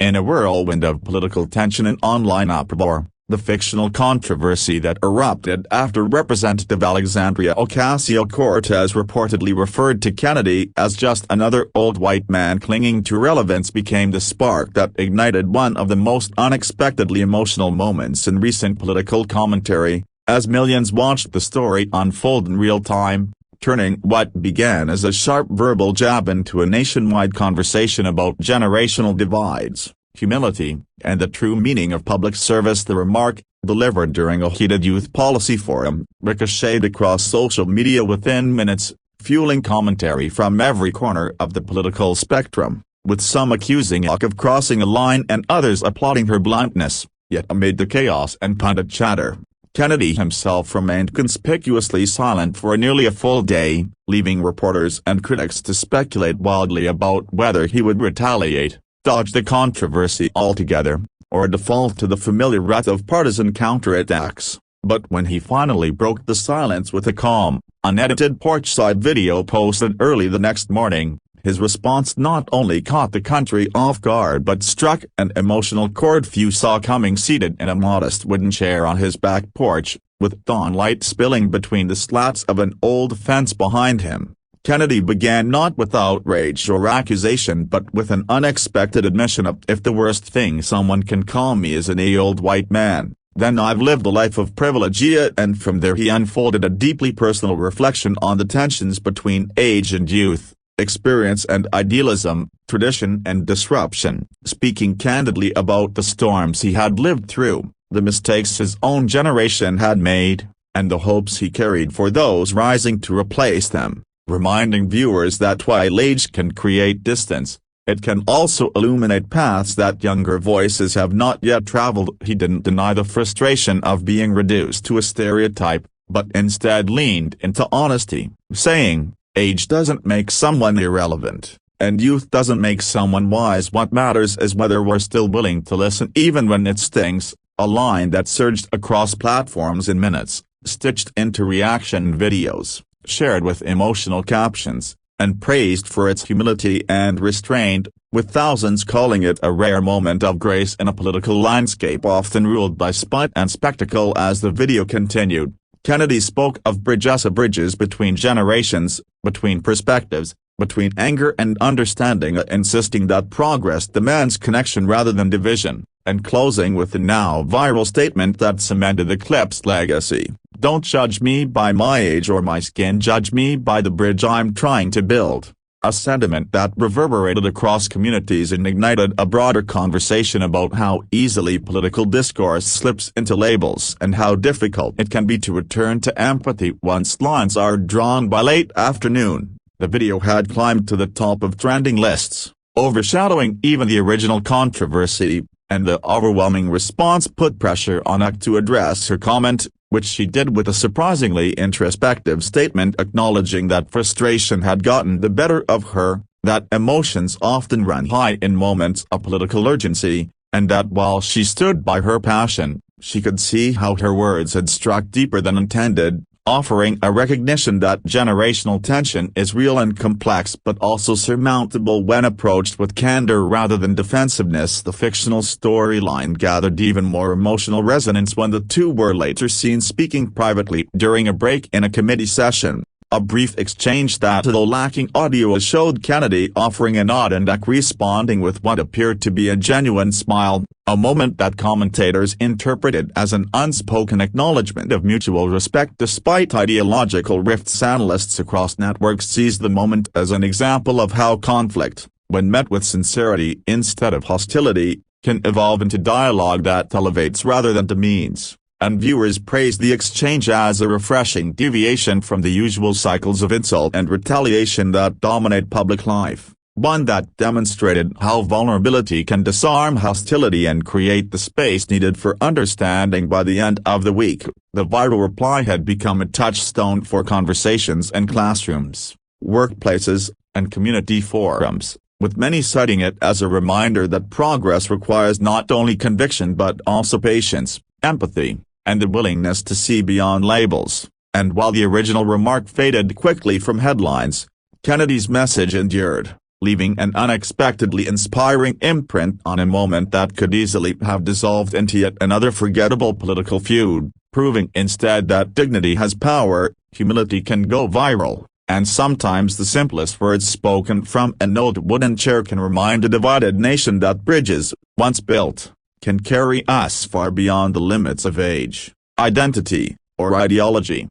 In a whirlwind of political tension and online uproar, the fictional controversy that erupted after Representative Alexandria Ocasio-Cortez reportedly referred to Kennedy as just another old white man clinging to relevance became the spark that ignited one of the most unexpectedly emotional moments in recent political commentary, as millions watched the story unfold in real time, turning what began as a sharp verbal jab into a nationwide conversation about generational divides, humility, and the true meaning of public service. The remark, delivered during a heated youth policy forum, ricocheted across social media within minutes, fueling commentary from every corner of the political spectrum, with some accusing Ock of crossing a line and others applauding her bluntness. Yet amid the chaos and pundit chatter, Kennedy himself remained conspicuously silent for nearly a full day, leaving reporters and critics to speculate wildly about whether he would retaliate, dodge the controversy altogether, or default to the familiar rut of partisan counterattacks. But when he finally broke the silence with a calm, unedited porchside video posted early the next morning, his response not only caught the country off guard but struck an emotional chord few saw coming. Seated in a modest wooden chair on his back porch, with dawnlight spilling between the slats of an old fence behind him, Kennedy began not with outrage or accusation but with an unexpected admission of, "If the worst thing someone can call me is an old white man, then I've lived a life of privilege." And from there he unfolded a deeply personal reflection on the tensions between age and youth, experience and idealism, tradition and disruption, speaking candidly about the storms he had lived through, the mistakes his own generation had made, and the hopes he carried for those rising to replace them, reminding viewers that while age can create distance, it can also illuminate paths that younger voices have not yet traveled. He didn't deny the frustration of being reduced to a stereotype, but instead leaned into honesty, saying, "Age doesn't make someone irrelevant, and youth doesn't make someone wise. What matters is whether we're still willing to listen even when it stings," a line that surged across platforms in minutes, stitched into reaction videos, shared with emotional captions, and praised for its humility and restraint, with thousands calling it a rare moment of grace in a political landscape often ruled by spite and spectacle. As the video continued, Kennedy spoke of bridges between generations, between perspectives, between anger and understanding, insisting that progress demands connection rather than division, and closing with the now viral statement that cemented the clip's legacy, "Don't judge me by my age or my skin, judge me by the bridge I'm trying to build," a sentiment that reverberated across communities and ignited a broader conversation about how easily political discourse slips into labels and how difficult it can be to return to empathy once lines are drawn. By late afternoon, the video had climbed to the top of trending lists, overshadowing even the original controversy, and the overwhelming response put pressure on Ock to address her comment, which she did with a surprisingly introspective statement acknowledging that frustration had gotten the better of her, that emotions often run high in moments of political urgency, and that while she stood by her passion, she could see how her words had struck deeper than intended, offering a recognition that generational tension is real and complex but also surmountable when approached with candor rather than defensiveness. The fictional storyline gathered even more emotional resonance when the two were later seen speaking privately during a break in a committee session. A brief exchange that, though lacking audio, showed Kennedy offering a nod and Ock responding with what appeared to be a genuine smile, a moment that commentators interpreted as an unspoken acknowledgement of mutual respect despite ideological rifts. Analysts across networks seized the moment as an example of how conflict, when met with sincerity instead of hostility, can evolve into dialogue that elevates rather than demeans, and viewers praised the exchange as a refreshing deviation from the usual cycles of insult and retaliation that dominate public life, one that demonstrated how vulnerability can disarm hostility and create the space needed for understanding. By the end of the week, the viral reply had become a touchstone for conversations in classrooms, workplaces, and community forums, with many citing it as a reminder that progress requires not only conviction but also patience, empathy, and the willingness to see beyond labels. And while the original remark faded quickly from headlines, Kennedy's message endured, leaving an unexpectedly inspiring imprint on a moment that could easily have dissolved into yet another forgettable political feud, proving instead that dignity has power, humility can go viral, and sometimes the simplest words spoken from an old wooden chair can remind a divided nation that bridges, once built, can carry us far beyond the limits of age, identity, or ideology.